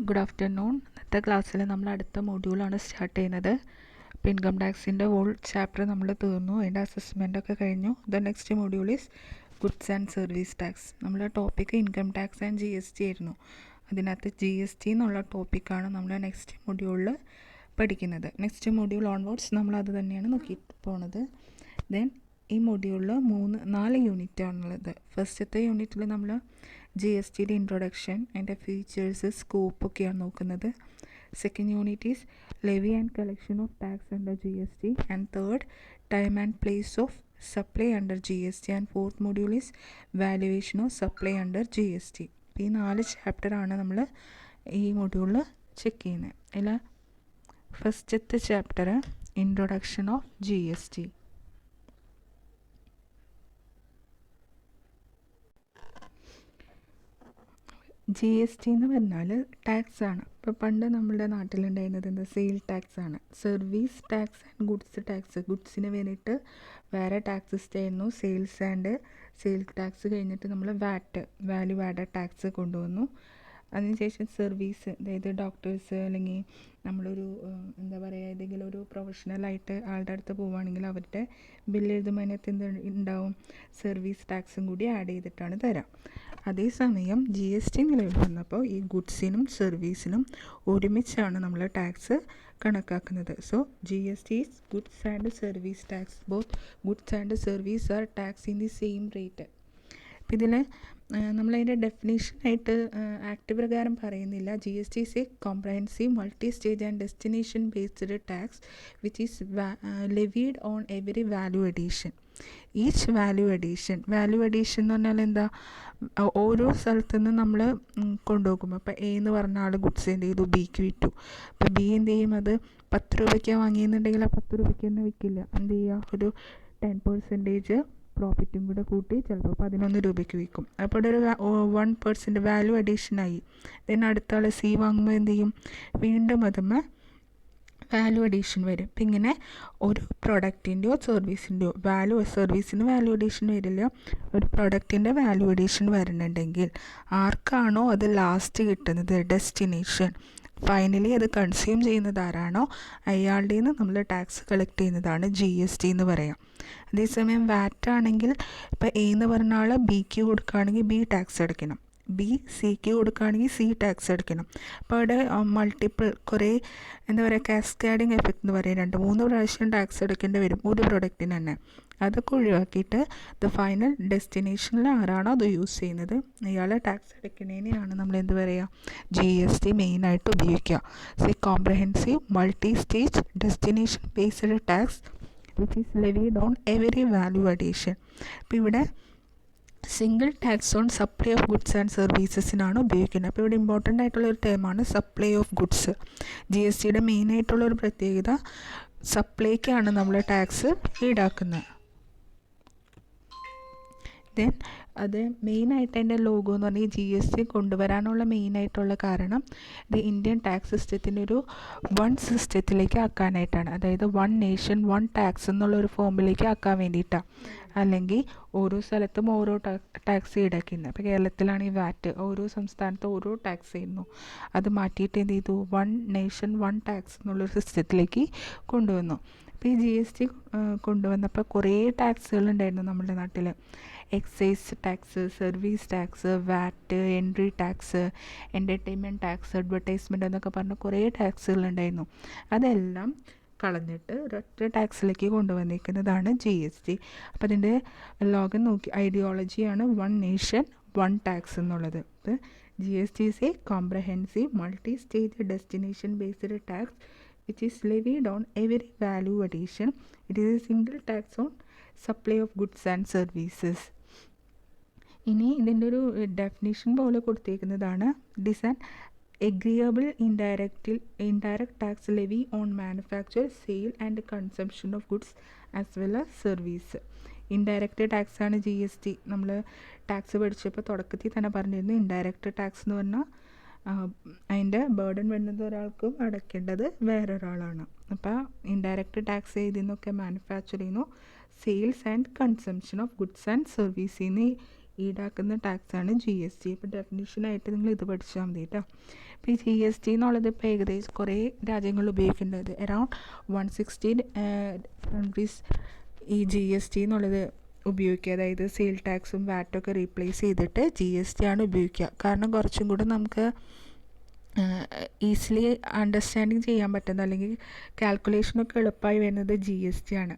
Good afternoon. ഇന്നത്തെ ക്ലാസ്സിൽ നമ്മൾ അടുത്ത മൊഡ്യൂളാണ് സ്റ്റാർട്ട് ചെയ്യുന്നത്. ഇപ്പോൾ ഇൻകം ടാക്സിൻ്റെ ഹോൾ ചാപ്റ്റർ നമ്മൾ തീർന്നു, അതിൻ്റെ അസസ്മെൻ്റൊക്കെ കഴിഞ്ഞു. The next module is goods and service tax. നമ്മുടെ topic income tax and GST ആയിരുന്നു. അതിനകത്ത് GST എന്നുള്ള ടോപ്പിക്കാണ് നമ്മൾ നെക്സ്റ്റ് മൊഡ്യൂളിൽ പഠിക്കുന്നത്. നെക്സ്റ്റ് മൊഡ്യൂൾ ഓൺവേർഡ്സ് നമ്മൾ അത് തന്നെയാണ് നോക്കിയിട്ട് പോണത്. ദെൻ ഈ മൊഡ്യൂളിൽ 4 യൂണിറ്റാണുള്ളത്. ഫസ്റ്റത്തെ യൂണിറ്റിൽ നമ്മൾ GSTയുടെ ഇൻട്രൊഡക്ഷൻ, അതിൻ്റെ ഫീച്ചേഴ്സ്, സ്കോപ്പൊക്കെയാണ് നോക്കുന്നത്. Second unit is levy and collection of tax under GST. And third, time and place of supply under GST. And fourth module is valuation of supply under GST. ഈ 4 ചാപ്റ്ററാണ് നമ്മൾ ഈ മൊഡ്യൂളിൽ ചെക്ക് ചെയ്യുന്നത്. അതിൽ ഫസ്റ്റത്തെ chapter introduction of GST. GST എന്ന് പറഞ്ഞാൽ ടാക്സ് ആണ്. ഇപ്പോൾ പണ്ട് നമ്മുടെ നാട്ടിലുണ്ടായിരുന്നത് എന്താ, സെയിൽ ടാക്സ് ആണ്. Service tax and goods tax. ഗുഡ്സിന് വേണ്ടിയിട്ട് വേറെ ടാക്സസ് ആയിരുന്നു. സെയിൽസ് ആൻഡ് സെയിൽ ടാക്സ് കഴിഞ്ഞിട്ട് നമ്മൾ വാല്യൂ ആഡഡ് ടാക്സ് കൊണ്ടുവന്നു. അതിനുശേഷം സർവീസ്, അതായത് ഡോക്ടേഴ്സ് അല്ലെങ്കിൽ നമ്മളൊരു എന്താ പറയുക, ഏതെങ്കിലും ഒരു പ്രൊഫഷണലായിട്ട് ആളുടെ അടുത്ത് പോവുകയാണെങ്കിൽ അവരുടെ ബില്ല് എഴുതുമ്പോൾ അതിനകത്ത് എന്ത് ഉണ്ടാവും, സർവീസ് ടാക്സും കൂടി ആഡ് ചെയ്തിട്ടാണ് തരാം. അതേസമയം GST നിലവിൽ വന്നപ്പോൾ ഈ ഗുഡ്സിനും സർവീസിനും ഒരുമിച്ചാണ് നമ്മൾ ടാക്സ് കണക്കാക്കുന്നത്. So GST is goods and service tax. Both goods and service are tax in the same rate. അപ്പം ഇതിൽ നമ്മളതിൻ്റെ ഡെഫിനേഷനായിട്ട് ആക്ട് പ്രകാരം പറയുന്നില്ല. GST is a comprehensive multi stage and destination based tax which is levied on every value addition. Each value addition എന്ന് പറഞ്ഞാൽ എന്താ, ഓരോ സ്ഥലത്തു നിന്ന് നമ്മൾ കൊണ്ടുപോകുമ്പോൾ ഇപ്പോൾ A എന്ന് പറഞ്ഞ ആൾ ഗുഡ്സ് എന്ത് ചെയ്തു, Bക്ക് വിറ്റു. അപ്പോൾ B എന്ത് ചെയ്യും, അത് 10 രൂപയ്ക്കാണ് വാങ്ങിയെന്നുണ്ടെങ്കിൽ ആ 10 രൂപയ്ക്ക് തന്നെ വിൽക്കില്ല. എന്ത് ചെയ്യുക, ഒരു 10% പ്രോഫിറ്റും കൂടെ കൂട്ടി ചിലപ്പോൾ 11 രൂപയ്ക്ക് വിൽക്കും. അപ്പോൾ ഇവിടെ ഒരു 1% വാല്യൂ അഡീഷനായി. ദെൻ അടുത്ത ആൾ C വാങ്ങുമ്പോൾ എന്ത് ചെയ്യും, വീണ്ടും അതുമ്പോൾ വാല്യൂ അഡീഷൻ വരും. അപ്പം ഇങ്ങനെ ഒരു പ്രൊഡക്റ്റിൻ്റെയോ സർവീസിൻ്റെയോ സർവീസിന് വാല്യൂ അഡീഷൻ വരില്ല. ഒരു പ്രൊഡക്റ്റിൻ്റെ വാല്യൂ അഡീഷൻ വരുന്നുണ്ടെങ്കിൽ ആർക്കാണോ അത് ലാസ്റ്റ് കിട്ടുന്നത്, ഡെസ്റ്റിനേഷൻ, ഫൈനലി അത് കൺസ്യൂം ചെയ്യുന്നത് ആരാണോ അയാളുടെ നിന്ന് നമ്മൾ ടാക്സ് കളക്ട് ചെയ്യുന്നതാണ് GST എന്ന് പറയാം. അതേസമയം VAT ആണെങ്കിൽ ഇപ്പോൾ A എന്ന് പറഞ്ഞ ആൾ Bക്ക് കൊടുക്കുകയാണെങ്കിൽ B ടാക്സ് അടയ്ക്കണം, B Cക്ക് കൊടുക്കുകയാണെങ്കിൽ C ടാക്സ് അടയ്ക്കണം. അപ്പോൾ അവിടെ മൾട്ടിപ്പിൾ കുറേ എന്താ പറയുക, കാസ്കാഡിങ് എഫക്റ്റ് എന്ന് പറയും. 2-3 പ്രാവശ്യം ടാക്സ് അടയ്ക്കേണ്ടി വരും ഒരു പ്രൊഡക്റ്റിന് തന്നെ. അതൊക്കെ ഒഴിവാക്കിയിട്ട് ദ ഫൈനൽ ഡെസ്റ്റിനേഷനിൽ ആരാണോ അത് യൂസ് ചെയ്യുന്നത് അയാളെ ടാക്സ് അടയ്ക്കുന്നതിനെയാണ് നമ്മൾ എന്ത് പറയുക, GST മെയിനായിട്ട് ഉപയോഗിക്കുക. സി comprehensive multi stage destination based tax which is levied on every value addition. അപ്പോൾ ഇവിടെ single tax on supply of goods and സർവീസസിനാണ് ഉപയോഗിക്കുന്നത്. അപ്പോൾ ഇവിടെ ഇമ്പോർട്ടൻ്റ് ആയിട്ടുള്ളൊരു ടേമാണ് സപ്ലൈ ഓഫ് ഗുഡ്സ്. GSTയുടെ മെയിനായിട്ടുള്ളൊരു പ്രത്യേകത സപ്ലൈക്കാണ് നമ്മൾ ടാക്സ് ഈടാക്കുന്നത്. ദെൻ അത് മെയിനായിട്ട് അതിൻ്റെ ലോഗോ എന്ന് പറഞ്ഞാൽ GST കൊണ്ടുവരാനുള്ള മെയിനായിട്ടുള്ള കാരണം ഇത് ഇന്ത്യൻ ടാക്സ് സിസ്റ്റത്തിൻ്റെ ഒരു വൺ സിസ്റ്റത്തിലേക്ക് ആക്കാനായിട്ടാണ്. അതായത് വൺ നേഷൻ വൺ ടാക്സ് എന്നുള്ളൊരു ഫോമിലേക്ക് ആക്കാൻ വേണ്ടിയിട്ടാണ്. അല്ലെങ്കിൽ ഓരോ സ്ഥലത്തും ഓരോ ടാക്സ് ഈടാക്കുന്നത്. ഇപ്പോൾ കേരളത്തിലാണ് ഈ VAT, ഓരോ സംസ്ഥാനത്ത് ഓരോ ടാക്സ് ചെയ്യുന്നു. അത് മാറ്റിയിട്ട് എന്ത് ചെയ്തു, വൺ നേഷൻ വൺ ടാക്സ് എന്നുള്ളൊരു സിസ്റ്റത്തിലേക്ക് കൊണ്ടുവന്നു. അപ്പോൾ ഈ GST കൊണ്ടുവന്നപ്പോൾ കുറേ ടാക്സുകളുണ്ടായിരുന്നു നമ്മുടെ നാട്ടിൽ. Excise tax, service tax, VAT, entry tax, entertainment tax, advertisement എന്നൊക്കെ പറഞ്ഞ് കുറേ ടാക്സുകളുണ്ടായിരുന്നു. അതെല്ലാം കളഞ്ഞിട്ട് ഒരൊറ്റ ടാക്സിലേക്ക് കൊണ്ടുവന്നിരിക്കുന്നതാണ് GST. അപ്പോൾ അതിൻ്റെ ലോകം നോക്കി ഐഡിയോളജിയാണ് വൺ നേഷൻ വൺ ടാക്സ് എന്നുള്ളത്. അപ്പോൾ GST is a comprehensive multi stage destination based tax which is levied on every value addition. It is a single tax on supply of goods and services. ഇനി ഇതിൻ്റെ ഒരു definition പോലെ കൊടുത്തേക്കുന്നതാണ്, it is an agreeable indirect tax levy on manufacture, sale and consumption of goods as well as service. Indirect tax ആണ് GST. നമ്മൾ tax പഠിച്ചപ്പോൾ തുടക്കത്തിൽ തന്നെ പറഞ്ഞിരുന്നു, ഇൻഡയറക്റ്റ് ടാക്സ് എന്ന് പറഞ്ഞാൽ അതിൻ്റെ ബേർഡൻ വരുന്നത് ഒരാൾക്കും അടയ്ക്കേണ്ടത് വേറൊരാളാണ്. അപ്പോൾ ഇൻഡയറക്റ്റ് ടാക്സ് ചെയ്തെന്നൊക്കെ manufacturing, sales and consumption of goods and സർവീസിൽ നിന്ന് ഈടാക്കുന്ന ടാക്സാണ് GST. ഇപ്പോൾ ഡെഫിനിഷനായിട്ട് നിങ്ങൾ ഇത് പഠിച്ചാൽ മതി കേട്ടോ. ഇപ്പോൾ ഈ GST എന്നുള്ളത് ഇപ്പോൾ ഏകദേശം കുറേ രാജ്യങ്ങളിൽ ഉപയോഗിക്കേണ്ടത് അറൗണ്ട് 160 കൺട്രീസ് ഈ GST എന്നുള്ളത് ഉപയോഗിക്കുക. അതായത് സെയിൽ ടാക്സും വാറ്റൊക്കെ റീപ്ലേസ് ചെയ്തിട്ട് GST ആണ് ഉപയോഗിക്കുക. കാരണം കുറച്ചും കൂടെ നമുക്ക് ഈസിലി അണ്ടർസ്റ്റാൻഡിങ് ചെയ്യാൻ പറ്റുന്ന അല്ലെങ്കിൽ കാൽക്കുലേഷനൊക്കെ എളുപ്പമായി വരുന്നത് GST ആണ്.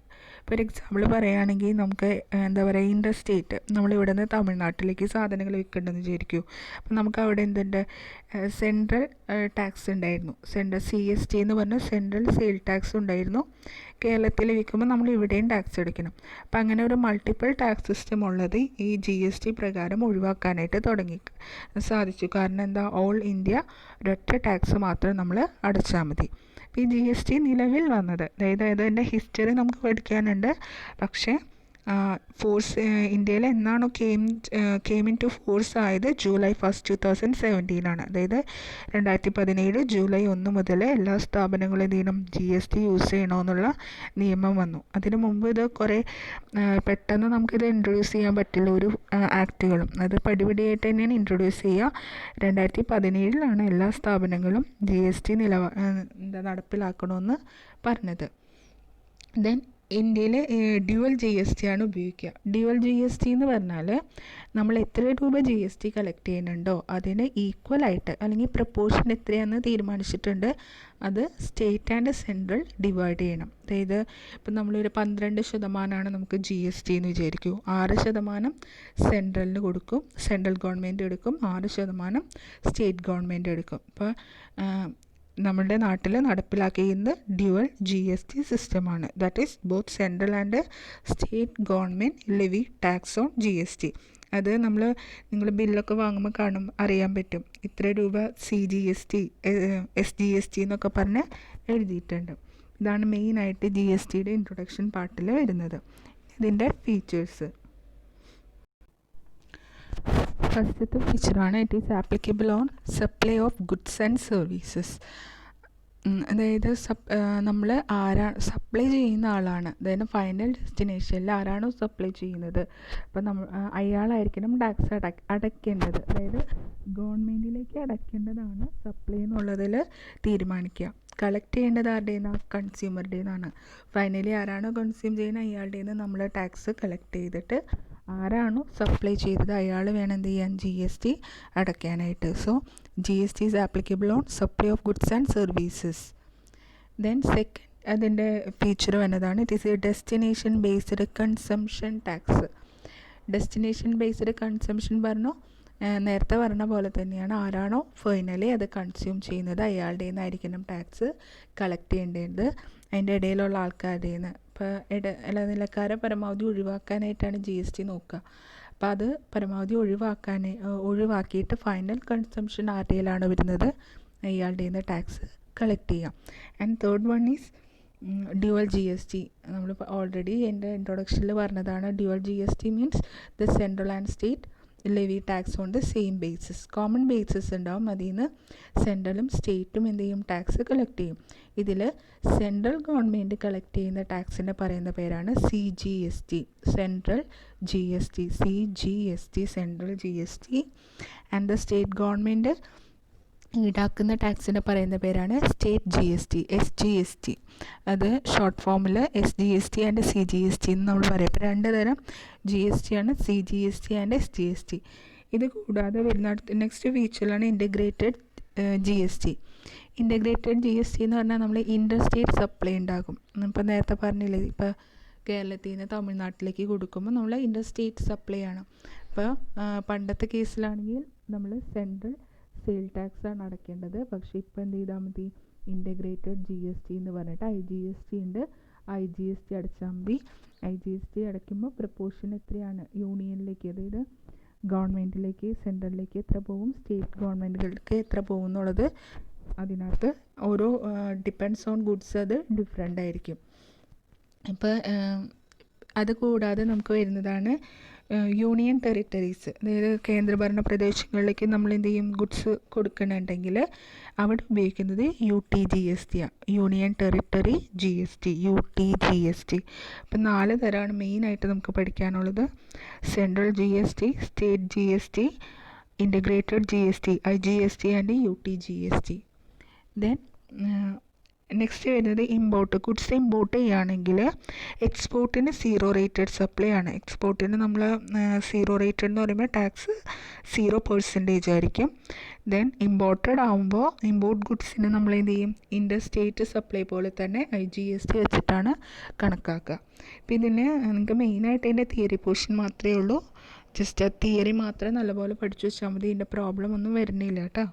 ഫോർ എക്സാമ്പിൾ പറയുകയാണെങ്കിൽ നമുക്ക് എന്താ പറയുക, ഇൻ്റർ സ്റ്റേറ്റ് നമ്മളിവിടെ നിന്ന് തമിഴ്നാട്ടിലേക്ക് സാധനങ്ങൾ വിൽക്കേണ്ടതെന്ന് വിചാരിക്കൂ. അപ്പം നമുക്ക് അവിടെ എന്തുണ്ട്, സെൻട്രൽ ടാക്സ് ഉണ്ടായിരുന്നു, സെൻട്രൽ CST എന്ന് പറഞ്ഞ സെൻട്രൽ സെയിൽ ടാക്സ് ഉണ്ടായിരുന്നു. കേരളത്തിൽ വിൽക്കുമ്പോൾ നമ്മൾ ഇവിടെയും ടാക്സ് അടയ്ക്കണം. അപ്പം അങ്ങനെ ഒരു മൾട്ടിപ്പിൾ ടാക്സ് സിസ്റ്റം ഉള്ളത് ഈ GST പ്രകാരം ഒഴിവാക്കാനായിട്ട് സാധിച്ചു. കാരണം എന്താ, ഓൾ ഇന്ത്യ ഒരൊറ്റ ടാക്സ് മാത്രം നമ്മൾ അടച്ചാൽ മതി. അപ്പോൾ ഈ GST നിലവിൽ വന്നത്, അതായത് അതിൻ്റെ ഹിസ്റ്ററി നമുക്ക് പഠിക്കാനുണ്ട്. പക്ഷേ ഇന്ത്യയിൽ എന്നാണോ കെയിം ഇൻ ടു ഫോഴ്സ് ആയത് ജൂലൈ 1, 2017 ആണ്. അതായത് 2017 ജൂലൈ 1 മുതൽ എല്ലാ സ്ഥാപനങ്ങളും എന്ത് ചെയ്യണം, GST യൂസ് ചെയ്യണമെന്നുള്ള നിയമം വന്നു. അതിനു മുമ്പ് ഇത് കുറേ പെട്ടെന്ന് നമുക്കിത് ഇൻട്രൊഡ്യൂസ് ചെയ്യാൻ പറ്റില്ല ഒരു ആക്റ്റുകളും. അത് പടിപടിയായിട്ട് തന്നെയാണ് ഇൻട്രൊഡ്യൂസ് ചെയ്യുക. 2017 എല്ലാ സ്ഥാപനങ്ങളും GST നടപ്പിലാക്കണമെന്ന് പറഞ്ഞത്. ദെൻ ഇന്ത്യയിൽ ഡ്യുവൽ GST ആണ് ഉപയോഗിക്കുക. ഡ്യുവൽ GST എന്ന് പറഞ്ഞാൽ നമ്മൾ എത്ര രൂപ GST കളക്ട് ചെയ്യുന്നുണ്ടോ അതിന് ഈക്വലായിട്ട് അല്ലെങ്കിൽ പ്രപ്പോർഷൻ എത്രയാണെന്ന് തീരുമാനിച്ചിട്ടുണ്ട്. അത് സ്റ്റേറ്റ് ആൻഡ് സെൻട്രൽ ഡിവൈഡ് ചെയ്യണം. അതായത് ഇപ്പം നമ്മളൊരു 12% നമുക്ക് GST എന്ന് വിചാരിക്കൂ. 6% സെൻട്രലിന് കൊടുക്കും, സെൻട്രൽ ഗവൺമെൻറ് എടുക്കും. 6% സ്റ്റേറ്റ് ഗവൺമെൻറ് എടുക്കും. ഇപ്പോൾ നമ്മുടെ നാട്ടിൽ നടപ്പിലാക്കിയിരുന്നത് ഡ്യുവൽ GST സിസ്റ്റമാണ്. That is both central and state government levy tax on GST. അത് നിങ്ങൾ ബില്ലൊക്കെ വാങ്ങുമ്പോൾ അറിയാൻ പറ്റും, ഇത്ര രൂപ CGST, SGST എന്നൊക്കെ പറഞ്ഞ് എഴുതിയിട്ടുണ്ട്. ഇതാണ് മെയിനായിട്ട് GSTയുടെ ഇൻട്രൊഡക്ഷൻ പാർട്ടിൽ വരുന്നത്. ഇതിൻ്റെ ഫീച്ചേഴ്സ്, ഫസ്റ്റത്തെ ഫീച്ചറാണ് it is applicable on supply of goods and services. അതായത് നമ്മൾ സപ്ലൈ ചെയ്യുന്ന ആളാണ്, അതായത് ഫൈനൽ ഡെസ്റ്റിനേഷനിൽ ആരാണോ സപ്ലൈ ചെയ്യുന്നത് അപ്പം അയാളായിരിക്കണം ടാക്സ് അടയ്ക്കേണ്ടത്. അതായത് ഗവൺമെൻറ്റിലേക്ക് അടയ്ക്കേണ്ടതാണ് സപ്ലൈ എന്നുള്ളതിൽ തീരുമാനിക്കുക. കളക്ട് ചെയ്യേണ്ടത് ആരുടെ നിന്നാണ്, കൺസ്യൂമറുടെ നിന്നാണ്. ഫൈനലി ആരാണോ കൺസ്യൂം ചെയ്യുന്നത് അയാളുടെ നിന്ന് നമ്മൾ ടാക്സ് കളക്ട് ചെയ്തിട്ട് ആരാണോ സപ്ലൈ ചെയ്തത് അയാൾ വേണം എന്ത് ചെയ്യാൻ, GST അടയ്ക്കാനായിട്ട്. So GST is applicable on supply of goods and services. Then second അതിൻ്റെ ഫീച്ചർ വന്നതാണ് it is a destination based consumption tax. Destination based consumption പറഞ്ഞു, നേരത്തെ പറഞ്ഞ പോലെ തന്നെയാണ്. ആരാണോ ഫൈനലി അത് കൺസ്യൂം ചെയ്യുന്നത് അയാളുടെ നിന്നായിരിക്കണം ടാക്സ് കളക്ട് ചെയ്യേണ്ടത്, അതിൻ്റെ ഇടയിലുള്ള ആൾക്കാരുടെ നിന്ന്. ഇപ്പോൾ ഇടനിലക്കാരെ പരമാവധി ഒഴിവാക്കാനായിട്ടാണ് GST നോക്കുക. അപ്പോൾ അത് പരമാവധി ഒഴിവാക്കിയിട്ട് ഫൈനൽ കൺസംഷൻ ആരുടെയിലാണ് വരുന്നത് അയാളുടെ നിന്ന് ടാക്സ് കളക്ട് ചെയ്യാം. And third one is dual GST. നമ്മൾ ഓൾറെഡി എൻ്റെ ഇൻട്രൊഡക്ഷനിൽ പറഞ്ഞതാണ്. Dual GST means the central and state levy tax on the same basis. Common basis ഉണ്ടാവും, അതിൽ നിന്ന് സെൻട്രലും സ്റ്റേറ്റും എന്ത് ചെയ്യും, ടാക്സ് കളക്ട് ചെയ്യും. ഇതിൽ സെൻട്രൽ ഗവൺമെൻറ് കളക്ട് ചെയ്യുന്ന ടാക്സിനെ പറയുന്ന പേരാണ് CGST, central GST. CGST central GST. And the state government ഈടാക്കുന്ന ടാക്സിനെ പറയുന്ന പേരാണ് സ്റ്റേറ്റ് GST, SGST. അത് ഷോർട്ട് ഫോമിൽ SGST ആൻഡ് CGST എന്ന് നമ്മൾ പറയും. ഇപ്പോൾ 2 തരം GST ആണ്, CGST ആൻഡ് SGST. ഇത് കൂടാതെ വരുന്ന നെക്സ്റ്റ് ഫീച്ചറിലാണ് ഇൻ്റഗ്രേറ്റഡ് GST. ഇൻ്റഗ്രേറ്റഡ് GST എന്ന് പറഞ്ഞാൽ നമ്മൾ ഇൻ്റർ സ്റ്റേറ്റ് സപ്ലൈ ഉണ്ടാകും. ഇപ്പോൾ നേരത്തെ പറഞ്ഞില്ലേ, ഇപ്പോൾ കേരളത്തിൽ നിന്ന് തമിഴ്നാട്ടിലേക്ക് കൊടുക്കുമ്പോൾ നമ്മൾ ഇൻ്റർ സ്റ്റേറ്റ് സപ്ലൈ ആണ്. ഇപ്പോൾ പണ്ടത്തെ കേസിലാണെങ്കിൽ നമ്മൾ സെൻട്രൽ സെയിൽ ടാക്സ് ആണ് അടയ്ക്കേണ്ടത്. പക്ഷേ ഇപ്പോൾ എന്ത് ചെയ്താൽ മതി, ഇൻ്റഗ്രേറ്റഡ് GST എന്ന് പറഞ്ഞിട്ട് IGST ഉണ്ട്, IGST അടച്ചാൽ മതി. IGST അടയ്ക്കുമ്പോൾ പ്രപ്പോർഷൻ എത്രയാണ് യൂണിയനിലേക്ക്, അതായത് ഗവൺമെൻറ്റിലേക്ക്, സെൻട്രലിലേക്ക് എത്ര പോകും, സ്റ്റേറ്റ് ഗവൺമെൻറ്റുകൾക്ക് എത്ര പോകും എന്നുള്ളത് അതിനകത്ത് ഓരോ ഡിപ്പെൻഡ്സ് ഓൺ ഗുഡ്സ് അത് ഡിഫറെൻ്റ് ആയിരിക്കും. ഇപ്പോൾ അത് കൂടാതെ നമുക്ക് വരുന്നതാണ് യൂണിയൻ ടെറിട്ടറീസ്, അതായത് കേന്ദ്രഭരണ പ്രദേശങ്ങളിലേക്ക് നമ്മൾ എന്ത് ചെയ്യും, ഗുഡ്സ് കൊടുക്കണമെങ്കിൽ അവിടെ ഉപയോഗിക്കുന്നത് UTGST ആണ്, യൂണിയൻ ടെറിട്ടറി GST, UTGST. ഇപ്പം 4 തരമാണ് മെയിനായിട്ട് നമുക്ക് പഠിക്കാനുള്ളത്: central GST, state GST, integrated GST, IGST and UTGST. Then next വരുന്നത് ഇമ്പോർട്ട്. ഗുഡ്സ് ഇമ്പോർട്ട് ചെയ്യുകയാണെങ്കിൽ എക്സ്പോർട്ടിന് 0 റേറ്റഡ് സപ്ലൈ ആണ്. എക്സ്പോർട്ടിന് നമ്മൾ 0 റേറ്റഡ് എന്ന് പറയുമ്പോൾ ടാക്സ് 0% ആയിരിക്കും. ദെൻ ഇമ്പോർട്ടഡ് ആകുമ്പോൾ ഇമ്പോർട്ട് ഗുഡ്സിന് നമ്മൾ എന്ത് ചെയ്യും, ഇൻ്റർ സ്റ്റേറ്റ് സപ്ലൈ പോലെ തന്നെ IGST വെച്ചിട്ടാണ് കണക്കാക്കുക. അപ്പോൾ ഇതിന് നിങ്ങൾക്ക് മെയിനായിട്ട് അതിൻ്റെ തിയറി പോർഷൻ മാത്രമേ ഉള്ളൂ. ജസ്റ്റ് ആ തിയറി മാത്രം നല്ലപോലെ പഠിച്ചു വെച്ചാൽ മതി, ഇതിൻ്റെ പ്രോബ്ലം ഒന്നും വരുന്നില്ല കേട്ടോ.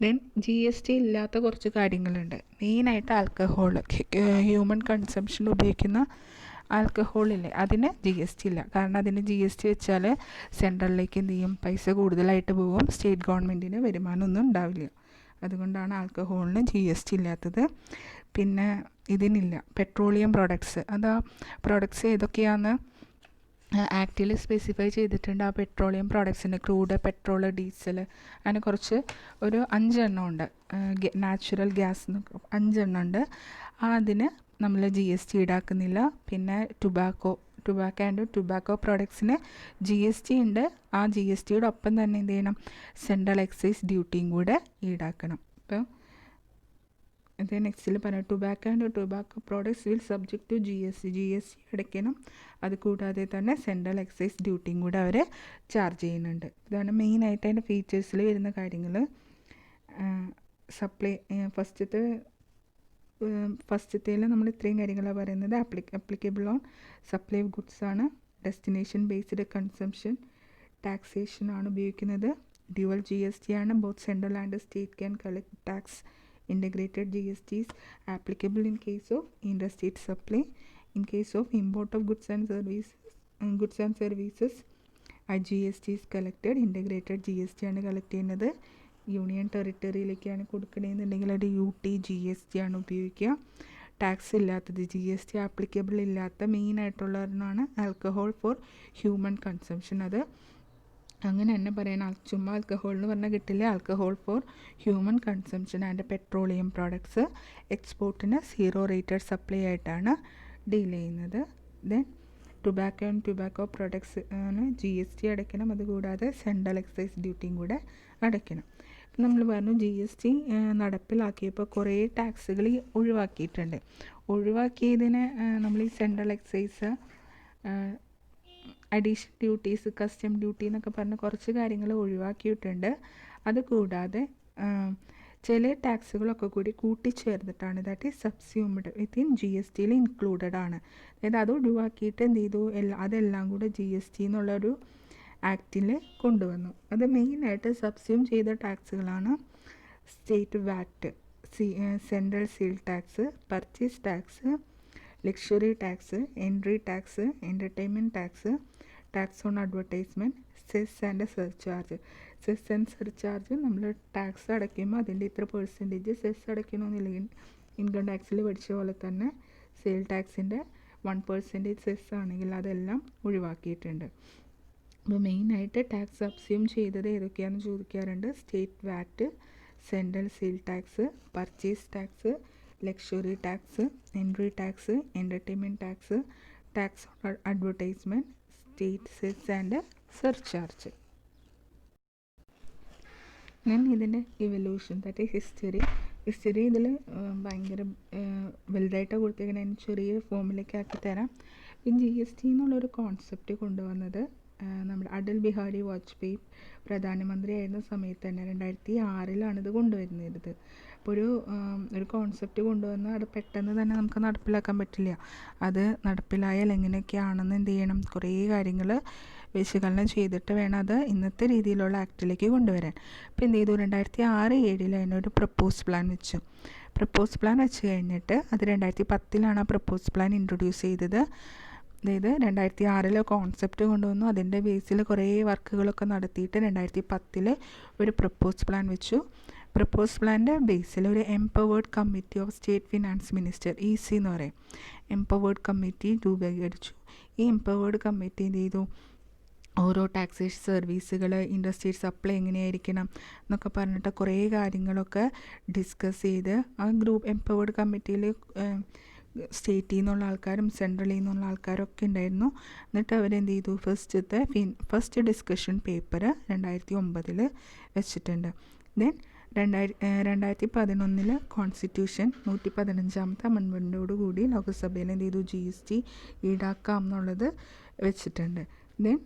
ദെൻ GST ഇല്ലാത്ത കുറച്ച് കാര്യങ്ങളുണ്ട്. മെയിനായിട്ട് ആൽക്കഹോൾ, ഹ്യൂമൻ കൺസംഷന് ഉപയോഗിക്കുന്ന ആൽക്കഹോളില്ലേ, അതിന് GST ഇല്ല. കാരണം അതിന് GST വെച്ചാൽ സെൻട്രലിലേക്ക് എന്ത് ചെയ്യും, പൈസ കൂടുതലായിട്ട് പോകും, സ്റ്റേറ്റ് ഗവൺമെൻറ്റിന് വരുമാനമൊന്നും ഉണ്ടാവില്ല. അതുകൊണ്ടാണ് ആൽക്കഹോളിന് GST ഇല്ലാത്തത്. പിന്നെ ഇതിനില്ല പെട്രോളിയം പ്രോഡക്ട്സ്. അതാ പ്രോഡക്ട്സ് ഏതൊക്കെയാണെന്ന് ആക്റ്റിൽ സ്പെസിഫൈ ചെയ്തിട്ടുണ്ട്. ആ പെട്രോളിയം പ്രോഡക്ട്സിന് ക്രൂഡ്, പെട്രോൾ, ഡീസൽ, അങ്ങനെ കുറച്ച് ഒരു 5 എണ്ണം ഉണ്ട്. നാച്ചുറൽ ഗ്യാസ് 5 എണ്ണം ഉണ്ട്. അതിന് നമ്മൾ GST ഈടാക്കുന്നില്ല. പിന്നെ ടുബാക്കോ ആൻഡ് ടുബാക്കോ പ്രോഡക്ട്സിന് GST ഉണ്ട്. ആ GSTയുടെ ഒപ്പം തന്നെ എന്ത് ചെയ്യണം, സെൻട്രൽ എക്സൈസ് ഡ്യൂട്ടിയും കൂടെ ഈടാക്കണം. അപ്പോൾ ഇത് നെക്സ്റ്റിൽ പറയാം. Tobacco and tobacco products will subject to GST അടയ്ക്കണം. അതുകൂടാതെ തന്നെ സെൻട്രൽ എക്സൈസ് ഡ്യൂട്ടിയും കൂടെ അവർ ചാർജ് ചെയ്യുന്നുണ്ട്. ഇതാണ് മെയിനായിട്ട് അതിൻ്റെ ഫീച്ചേഴ്സിൽ വരുന്ന കാര്യങ്ങൾ. സപ്ലൈ ഫസ്റ്റത്തേൽ നമ്മൾ ഇത്രയും കാര്യങ്ങളാണ് പറയുന്നത്. Applicable on supply of goods ആണ്. ഡെസ്റ്റിനേഷൻ ബേസ്ഡ് കൺസംഷൻ ടാക്സേഷൻ ആണ് ഉപയോഗിക്കുന്നത്. ഡ്യുവൽ GST ആണ്. Both central and state can collect tax. Integrated GST is applicable in case of interstate supply. In case of import of goods and services, IGST is collected. Integrated GST ആണ് collect ചെയ്യുന്നത്. Union ടെറിട്ടറിയിലേക്കാണ് കൊടുക്കണമെന്നുണ്ടെങ്കിൽ അത് UTGST ആണ് ഉപയോഗിക്കുക. Tax ഇല്ലാത്തത്, GST applicable ഇല്ലാത്ത മെയിനായിട്ടുള്ള ഒരെണ്ണമാണ് alcohol for human consumption. അത് അങ്ങനെ തന്നെ പറയാൻ ചുമ്മാ ആൽക്കഹോൾ എന്ന് പറഞ്ഞാൽ കിട്ടില്ല. Alcohol for human consumption and petroleum products എക്സ്പോർട്ടിന് 0 റേറ്റഡ് സപ്ലൈ ആയിട്ടാണ് ഡീൽ ചെയ്യുന്നത്. Then tobacco and tobacco products GST അടയ്ക്കണം. അതുകൂടാതെ സെൻട്രൽ എക്സൈസ് ഡ്യൂട്ടിയും കൂടെ അടയ്ക്കണം. ഇപ്പം നമ്മൾ പറഞ്ഞു GST നടപ്പിലാക്കിയപ്പോൾ കുറേ ടാക്സുകൾ ഒഴിവാക്കിയിട്ടുണ്ട്. ഒഴിവാക്കിയതിന് നമ്മൾ ഈ central excise, additional duties, custom duty എന്നൊക്കെ പറഞ്ഞ് കുറച്ച് കാര്യങ്ങൾ ഒഴിവാക്കിയിട്ടുണ്ട്. അതുകൂടാതെ ചില ടാക്സുകളൊക്കെ കൂടി കൂട്ടിച്ചേർന്നിട്ടാണ്, ദാറ്റ് ഈസ് സബ്സ്യൂംഡ് വിത്തിൻ GSTയിൽ ഇൻക്ലൂഡഡ് ആണ്. അതായത് അത് ഒഴിവാക്കിയിട്ട് എന്ത് ചെയ്തു, അതെല്ലാം കൂടെ GST എന്നുള്ളൊരു ആക്റ്റിൽ കൊണ്ടുവന്നു. അത് മെയിനായിട്ട് സബ്സ്യൂം ചെയ്ത ടാക്സുകളാണ് state VAT, central sale tax, purchase tax, luxury tax, entry tax, entertainment tax, tax on advertisement, cess and surcharge. Cess and surcharge നമ്മൾ ടാക്സ് അടയ്ക്കുമ്പോൾ അതിൻ്റെ ഇത്ര പെർസെൻറ്റേജ് സെസ് അടയ്ക്കണമെന്നില്ല. ഇൻകം ടാക്സിൽ പഠിച്ച പോലെ തന്നെ സെയിൽ ടാക്സിൻ്റെ 1% സെസ് ആണെങ്കിൽ അതെല്ലാം ഒഴിവാക്കിയിട്ടുണ്ട്. അപ്പോൾ മെയിനായിട്ട് ടാക്സ് സബ്സ്യൂം ചെയ്തത് ഏതൊക്കെയാണെന്ന് ചോദിക്കാറുണ്ട്. State VAT, central sale tax, purchase tax, luxury tax, entry tax, entertainment tax, tax on advertisement, state cess and surcharge. ഞാൻ ഇതിൻ്റെ ഇവല്യൂഷൻ, ദാറ്റ് ഹിസ്റ്ററി ഇതിൽ ഭയങ്കര വലുതായിട്ട് കൊടുത്തേക്കണ ചെറിയ ഫോമിലേക്ക് ആക്കി തരാം. ഈ GST എന്നുള്ളൊരു കോൺസെപ്റ്റ് കൊണ്ടുവന്നത് നമ്മുടെ അടൽ ബിഹാരി വാജ്പേയി പ്രധാനമന്ത്രിയായിരുന്ന സമയത്ത് തന്നെ 2006 ഇത് കൊണ്ടുവരുന്നത്. അപ്പോൾ ഒരു കോൺസെപ്റ്റ് കൊണ്ടുവന്ന് അത് പെട്ടെന്ന് തന്നെ നമുക്ക് നടപ്പിലാക്കാൻ പറ്റില്ല. അത് നടപ്പിലായാൽ എങ്ങനെയൊക്കെയാണെന്ന് എന്ത് ചെയ്യണം, കുറേ കാര്യങ്ങൾ വിശകലനം ചെയ്തിട്ട് വേണം അത് ഇന്നത്തെ രീതിയിലുള്ള ആക്റ്റിലേക്ക് കൊണ്ടുവരാൻ. അപ്പോൾ എന്ത് ചെയ്തു, 2006-07 അതിനൊരു പ്രപ്പോസ് പ്ലാൻ വെച്ചു. പ്രപ്പോസ് പ്ലാൻ വെച്ച് കഴിഞ്ഞിട്ട് അത് 2010 ആ പ്രപ്പോസ് പ്ലാൻ ഇൻട്രൊഡ്യൂസ് ചെയ്തത്. അതായത് 2006 കോൺസെപ്റ്റ് കൊണ്ടുവന്നു. അതിൻ്റെ ബേസിൽ കുറേ വർക്കുകളൊക്കെ നടത്തിയിട്ട് 2010 ഒരു പ്രപ്പോസ് പ്ലാൻ വെച്ചു. പ്രപ്പോസ് പ്ലാൻ്റെ ബേസിൽ ഒരു empowered committee of state finance minister, EC എന്ന് പറയും, എംപവേർഡ് കമ്മിറ്റി രൂപീകരിച്ചു. ഈ എംപവേർഡ് കമ്മിറ്റി എന്ത് ചെയ്തു, ഓരോ ടാക്സേഷൻ സർവീസുകൾ, ഇൻഡസ്ട്രിയൽ സപ്ലൈ എങ്ങനെയായിരിക്കണം എന്നൊക്കെ പറഞ്ഞിട്ട് കുറേ കാര്യങ്ങളൊക്കെ ഡിസ്കസ് ചെയ്ത് ആ ഗ്രൂപ്പ് എംപവേർഡ് കമ്മിറ്റിയിൽ സ്റ്റേറ്റിൽ നിന്നുള്ള ആൾക്കാരും സെൻട്രലിൽ നിന്നുള്ള ആൾക്കാരൊക്കെ ഉണ്ടായിരുന്നു. എന്നിട്ട് അവരെന്ത് ചെയ്തു, ഫസ്റ്റ് ഡിസ്കഷൻ പേപ്പർ 2009 വെച്ചിട്ടുണ്ട്. ദെൻ 2011 കോൺസ്റ്റിറ്റ്യൂഷൻ 115ാമത്തെ അമെൻമെൻറ്റോടുകൂടി ലോകസഭയിൽ എന്ത് ചെയ്തു, GST ഈടാക്കാം എന്നുള്ളത് വെച്ചിട്ടുണ്ട്. ദെൻ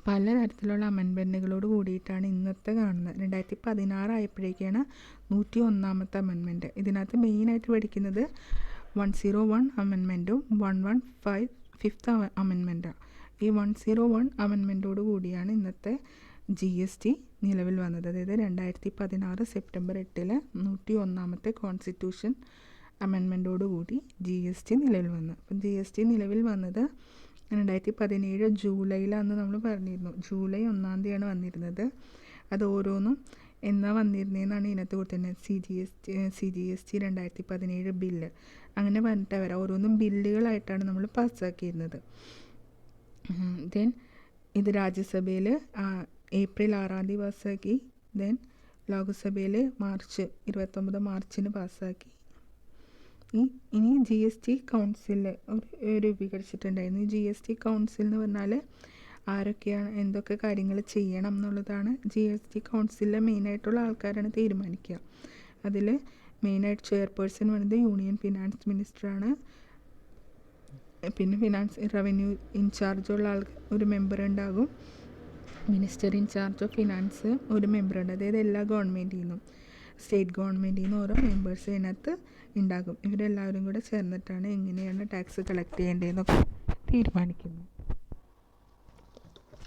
പലതരത്തിലുള്ള അമെൻമെൻറ്റുകളോട് കൂടിയിട്ടാണ് ഇന്നത്തെ കാണുന്നത്. 2016 ആയപ്പോഴേക്കാണ് 101ാമത്തെ അമെൻമെൻറ്റ്. ഇതിനകത്ത് മെയിനായിട്ട് പഠിക്കുന്നത് 101 അമെൻമെൻറ്റും 115 ഫിഫ്ത്ത് അമെൻമെൻറ്റാണ്. ഈ 101 അമെൻമെൻറ്റോട് കൂടിയാണ് ഇന്നത്തെ GST നിലവിൽ വന്നത്. അതായത് 2016 സെപ്റ്റംബർ 8 101ാമത്തെ കോൺസ്റ്റിറ്റ്യൂഷൻ അമെൻമെൻറ്റോട് കൂടി GST നിലവിൽ വന്നു. അപ്പം GST നിലവിൽ വന്നത് 2017 ജൂലൈയിലാണെന്ന് നമ്മൾ പറഞ്ഞിരുന്നു. ജൂലൈ 1-ാം തീയതിയാണ് വന്നിരുന്നത്. അത് ഓരോന്നും എന്നാ വന്നിരുന്നതെന്നാണ് ഇതിനകത്ത് കൊടുത്തിരുന്നത്. CGST 2017 ബില്ല് അങ്ങനെ പറഞ്ഞിട്ട് വരാം. ഓരോന്നും ബില്ലുകളായിട്ടാണ് നമ്മൾ പാസ്സാക്കിയിരുന്നത്. ദെൻ ഇത് രാജ്യസഭയിൽ ഏപ്രിൽ 6-ാം തീയതി പാസ്സാക്കി. ദെൻ ലോകസഭയിൽ മാർച്ച് 29 മാർച്ചിന് പാസ്സാക്കി. ഇനി GST കൗൺസിൽ രൂപീകരിച്ചിട്ടുണ്ടായിരുന്നു. ഈ GST കൗൺസിൽ എന്ന് പറഞ്ഞാൽ ആരൊക്കെയാണ് എന്തൊക്കെ കാര്യങ്ങൾ ചെയ്യണം എന്നുള്ളതാണ് GST കൗൺസിലിലെ മെയിനായിട്ടുള്ള ആൾക്കാരാണ് തീരുമാനിക്കുക. അതിൽ മെയിനായിട്ട് ചെയർപേഴ്സൺ പറയുന്നത് യൂണിയൻ ഫിനാൻസ് മിനിസ്റ്ററാണ്. പിന്നെ റവന്യൂ ഇൻചാർജുള്ള ഒരു മെമ്പർ ഉണ്ടാകും. മിനിസ്റ്റർ ഇൻചാർജ് ഓഫ് ഫിനാൻസ് ഒരു മെമ്പറുണ്ട്. അതായത് എല്ലാ ഗവൺമെൻറ്റിൽ നിന്നും സ്റ്റേറ്റ് ഗവൺമെൻറ്റിൽ നിന്ന് ഓരോ മെമ്പേഴ്സ് ഇതിനകത്ത് ഉണ്ടാകും. ഇവരെല്ലാവരും കൂടെ ചേർന്നിട്ടാണ് എങ്ങനെയാണ് ടാക്സ് കളക്ട് ചെയ്യേണ്ടതെന്നൊക്കെ തീരുമാനിക്കുന്നത്.